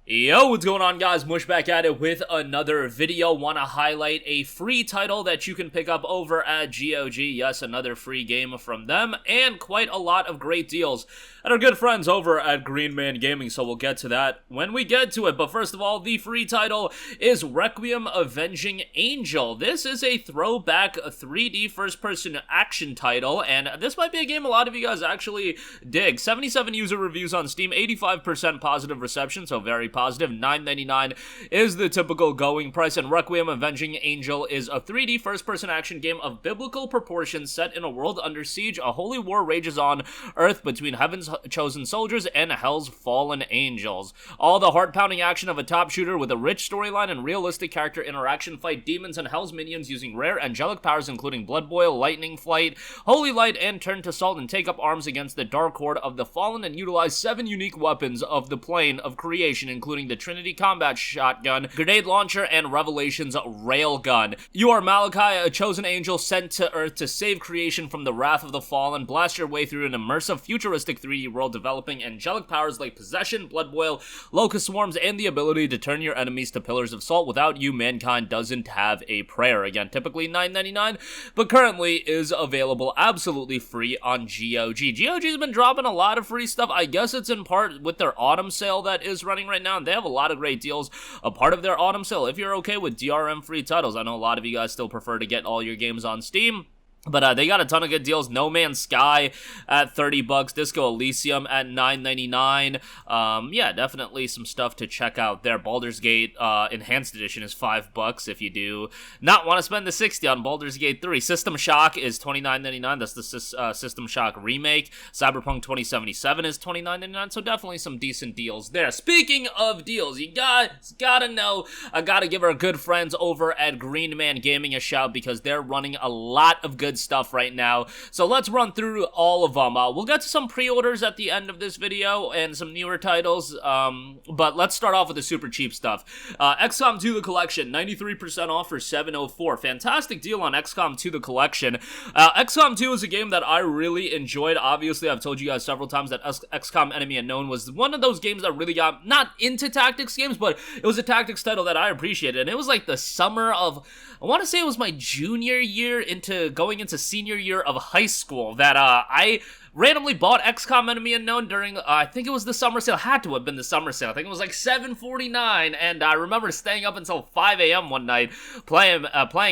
Yo, what's going on, guys? Mush back at it with another video. Want to highlight a free title that you can pick up over at GOG. Yes, another free game from them, and quite a lot of great deals at our good friends over at Green Man Gaming, so we'll get to that when we get to it. But first of all, the free title is Requiem, Avenging Angel. This is a throwback 3D first-person action title, and this might be a game a lot of you guys actually dig. 77 user reviews on Steam, 85% positive reception, so very positive. $9.99 is the typical going price, and Requiem, Avenging Angel is a 3D first-person action game of biblical proportions set in a world under siege. A holy war rages on Earth between heaven's chosen soldiers and hell's fallen angels. All the heart-pounding action of a top shooter with a rich storyline and realistic character interaction. Fight demons and hell's minions using rare angelic powers including blood boil, lightning flight, holy light, and turn to salt, and take up arms against the dark horde of the fallen and utilize 7 unique weapons of the plane of creation, including the Trinity combat shotgun, grenade launcher, and Revelations railgun. You are Malachi, a chosen angel sent to Earth to save creation from the wrath of the fallen. Blast your way through an immersive, futuristic 3D world developing angelic powers like possession, blood boil, locust swarms, and the ability to turn your enemies to pillars of salt. Without you, mankind doesn't have a prayer. Again, typically $9.99, but currently is available absolutely free on GOG. GOG's been dropping a lot of free stuff. I guess it's in part with their autumn sale that is running right now, and they have a lot of great deals a part of their autumn sale. If you're okay with DRM free titles, I know a lot of you guys still prefer to get all your games on Steam, but they got a ton of good deals. No Man's Sky at $30, Disco Elysium at $9.99. Yeah, definitely some stuff to check out there. Baldur's Gate Enhanced Edition is $5 if you do not want to spend the $60 on Baldur's Gate 3. System Shock is $29.99. That's the System Shock remake. Cyberpunk 2077 is $29.99, so definitely some decent deals there. Speaking of deals, you guys gotta know, I gotta give our good friends over at Green Man Gaming a shout because they're running a lot of good stuff right now. So let's run through all of them. We'll get to some pre-orders at the end of this video and some newer titles, but let's start off with the super cheap stuff. XCOM 2 The Collection, 93% off for $704. Fantastic deal on XCOM 2 The Collection. XCOM 2 is a game that I really enjoyed. Obviously, I've told you guys several times that XCOM Enemy Unknown was one of those games that really got not into tactics games, but it was a tactics title that I appreciated. And it was like the summer of, I want to say it was my junior year into going into senior year of high school that I randomly bought XCOM Enemy Unknown during, I think it was the summer sale. Had to have been the summer sale. I think it was like $7.49, and I remember staying up until 5 a.m. one night playing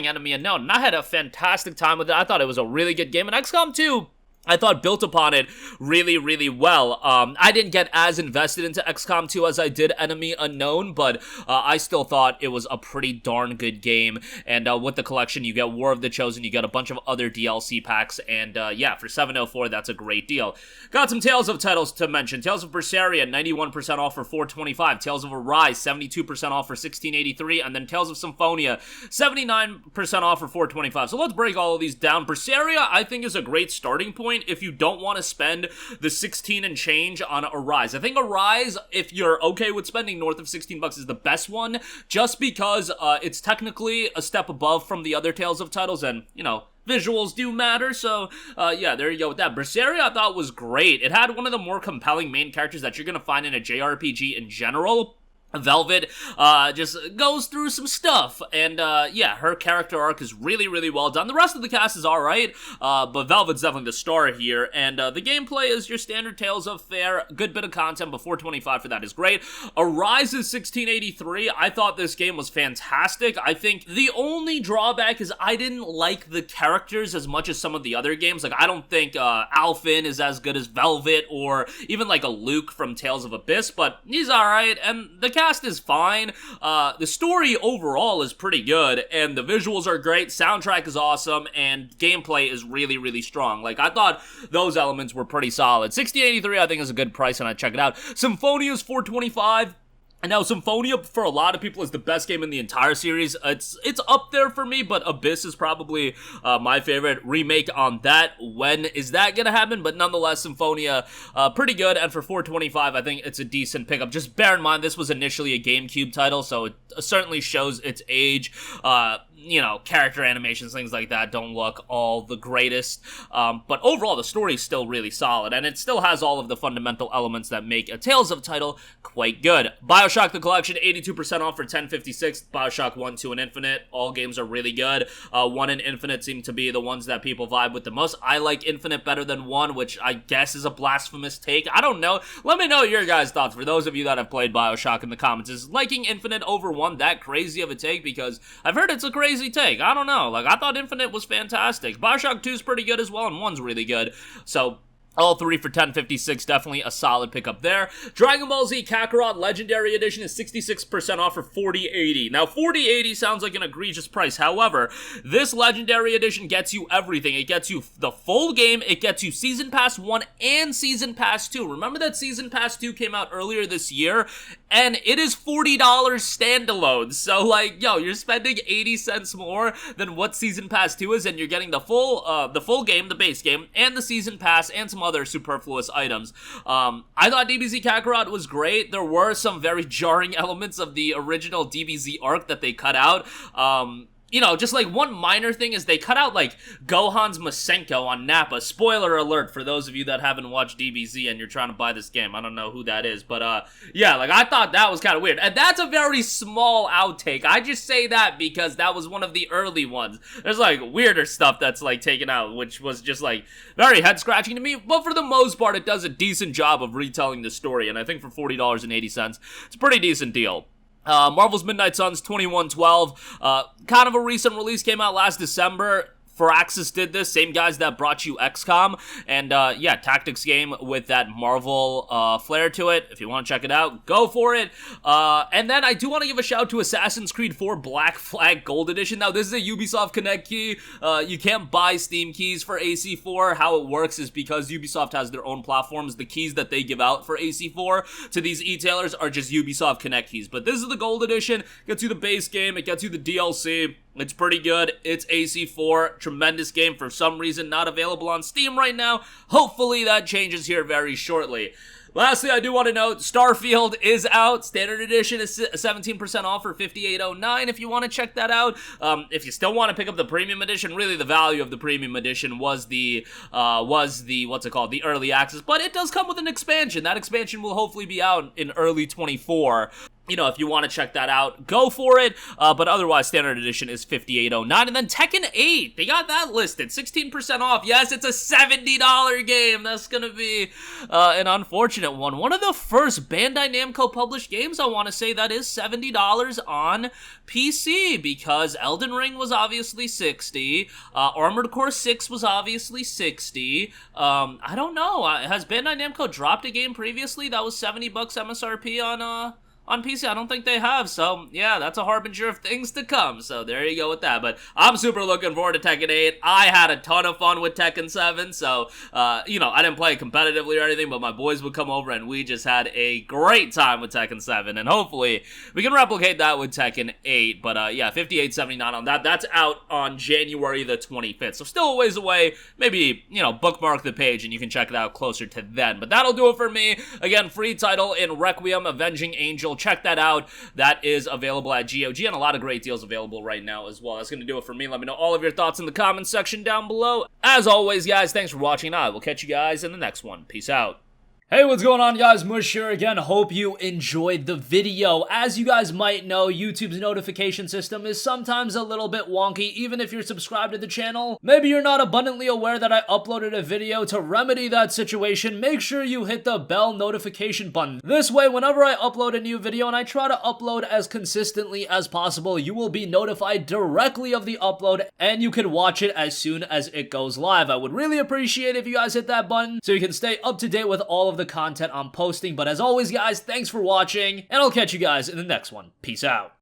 Enemy Unknown, and I had a fantastic time with it. I thought it was a really good game, and XCOM 2, I thought built upon it really, really well. I didn't get as invested into XCOM 2 as I did Enemy Unknown, but I still thought it was a pretty darn good game. And with the collection, you get War of the Chosen, you get a bunch of other DLC packs, and yeah, for $704, that's a great deal. Got some Tales of titles to mention. Tales of Berseria, 91% off for $425. Tales of Arise, 72% off for $1683, and then Tales of Symphonia, 79% off for $425. So let's break all of these down. Berseria, I think, is a great starting point if you don't want to spend the 16 and change on Arise. I think Arise, if you're okay with spending north of $16, is the best one, just because it's technically a step above from the other Tales of titles, and, you know, visuals do matter, so yeah, there you go with that. Berseria I thought was great. It had one of the more compelling main characters that you're gonna find in a JRPG in general. Velvet just goes through some stuff, and yeah, her character arc is really, really well done. The rest of the cast is alright, but Velvet's definitely the star here, and the gameplay is your standard Tales of fare. Good bit of content, but $425 for that is great. Arise is $1683. I thought this game was fantastic. I think the only drawback is I didn't like the characters as much as some of the other games. Like, I don't think Alphen is as good as Velvet, or even like a Luke from Tales of Abyss, but he's alright, and the cast is fine. The story overall is pretty good, and the visuals are great, soundtrack is awesome, and gameplay is really, really strong. Like, I thought those elements were pretty solid. $1683 I think is a good price, and I'd check it out. Symphonia is $425. And now, Symphonia, for a lot of people, is the best game in the entire series. It's up there for me, but Abyss is probably my favorite remake on that. When is that gonna happen? But nonetheless, Symphonia, pretty good, and for $425, I think it's a decent pickup. Just bear in mind, this was initially a GameCube title, so it certainly shows its age. you know, character animations, things like that don't look all the greatest, but overall the story is still really solid, and it still has all of the fundamental elements that make a Tales of title quite good. BioShock The Collection, 82% off for $10.56. BioShock 1, 2, and Infinite, all games are really good. 1 and Infinite seem to be the ones that people vibe with the most. I like Infinite better than 1, which I guess is a blasphemous take. I don't know. Let me know your guys' thoughts, for those of you that have played BioShock, in the comments. Is liking Infinite over 1 that crazy of a take? Because I've heard it's a crazy take. I don't know. Like, I thought Infinite was fantastic. BioShock 2 is pretty good as well, and 1's really good. So all 3 for $10.56, definitely a solid pickup there. Dragon Ball Z Kakarot Legendary Edition is 66% off for $40.80. Now, $40.80 sounds like an egregious price. However, this Legendary Edition gets you everything. It gets you the full game, it gets you Season Pass 1 and Season Pass 2. Remember that Season Pass 2 came out earlier this year, and it is $40 standalone. So, like, yo, you're spending 80 cents more than what Season Pass 2 is, and you're getting the full game, the base game, and the Season Pass, and some other superfluous items. I thought DBZ Kakarot was great. There were some very jarring elements of the original DBZ arc that they cut out. You know, just like one minor thing is they cut out like Gohan's Masenko on Nappa. Spoiler alert for those of you that haven't watched DBZ and you're trying to buy this game. I don't know who that is, but yeah, like I thought that was kind of weird. And that's a very small outtake. I just say that because that was one of the early ones. There's like weirder stuff that's like taken out, which was just like very head scratching to me. But for the most part, it does a decent job of retelling the story. And I think for $40.80, it's a pretty decent deal. Marvel's Midnight Suns 2112, kind of a recent release, came out last December. Firaxis did this, same guys that brought you XCOM, and yeah, tactics game with that Marvel flair to it. If you want to check it out, go for it. And then I do want to give a shout out to Assassin's Creed 4 Black Flag Gold Edition. Now, this is a Ubisoft Connect key. You can't buy Steam keys for AC4. How it works is because Ubisoft has their own platforms, the keys that they give out for AC4 to these e-tailers are just Ubisoft Connect keys. But this is the Gold Edition. It gets you the base game, it gets you the DLC. It's pretty good. It's AC4. Tremendous game. For some reason, not available on Steam right now. Hopefully that changes here very shortly. Lastly, I do want to note, Starfield is out. Standard Edition is 17% off for $58.09 if you want to check that out. If you still want to pick up the Premium Edition, really the value of the Premium Edition was the what's it called? The Early Access. But it does come with an expansion. That expansion will hopefully be out in early 24. You know, if you want to check that out, go for it. But otherwise, Standard Edition is $58.09. And then Tekken 8, they got that listed, 16% off. Yes, it's a $70 game. That's going to be an unfortunate one. One of the first Bandai Namco published games, I want to say, that is $70 on PC, because Elden Ring was obviously $60. Armored Core 6 was obviously $60. I don't know. Has Bandai Namco dropped a game previously that was $70 MSRP on PC? I don't think they have, so yeah, that's a harbinger of things to come, so there you go with that. But I'm super looking forward to Tekken 8. I had a ton of fun with Tekken 7, so, you know, I didn't play it competitively or anything, but my boys would come over and we just had a great time with Tekken 7, and hopefully we can replicate that with Tekken 8, but yeah, $58.79 on that. That's out on January the 25th, so still a ways away. Maybe, you know, bookmark the page and you can check it out closer to then, but that'll do it for me. Again, free title in Requiem, Avenging Angel. Check that out. That is available at GOG, and a lot of great deals available right now as well. That's going to do it for me. Let me know all of your thoughts in the comments section down below. As always, guys, thanks for watching. I will catch you guys in the next one. Peace out. Hey, what's going on, guys? Mush here again. Hope you enjoyed the video. As you guys might know, YouTube's notification system is sometimes a little bit wonky, even if you're subscribed to the channel. Maybe you're not abundantly aware that I uploaded a video. To remedy that situation, make sure you hit the bell notification button. This way, whenever I upload a new video, and I try to upload as consistently as possible, you will be notified directly of the upload, and you can watch it as soon as it goes live. I would really appreciate if you guys hit that button so you can stay up to date with all of the content I'm posting. But as always, guys, thanks for watching, and I'll catch you guys in the next one. Peace out.